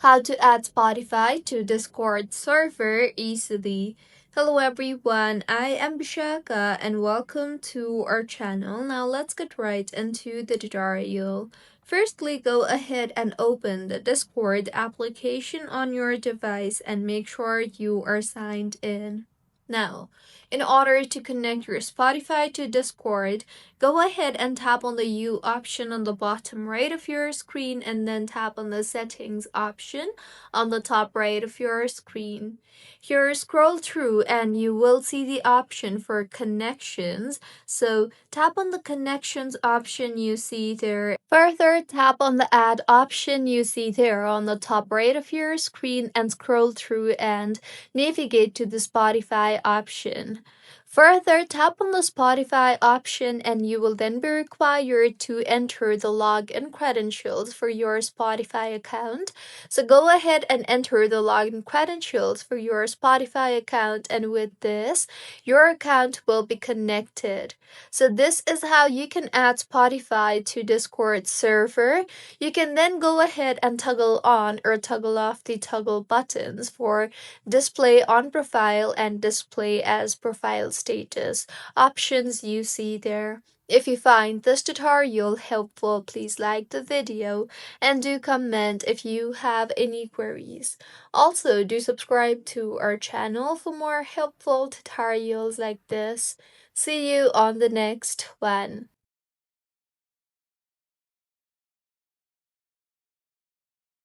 How to add Spotify to Discord server easily. Hello everyone, I am Bishaka and welcome to our channel. Now let's get right into the tutorial. Firstly, go ahead and open the Discord application on your device and make sure you are signed in. Now, in order to connect your Spotify to Discord, go ahead and tap on the U option on the bottom right of your screen and then tap on the settings option on the top right of your screen. Here, scroll through and you will see the option for connections. So tap on the connections option you see there. Further, tap on the add option you see there on the top right of your screen and scroll through and navigate to the Spotify option. Further, tap on the Spotify option and you will then be required to enter the login credentials for your Spotify account. So go ahead and enter the login credentials for your Spotify account, and with this, your account will be connected. So this is how you can add Spotify to Discord server. You can then go ahead and toggle on or toggle off the toggle buttons for display on profile and display as profile status options you see there. If you find this tutorial helpful, please like the video and do comment if you have any queries. Also, do subscribe to our channel for more helpful tutorials like this. See you on the next one.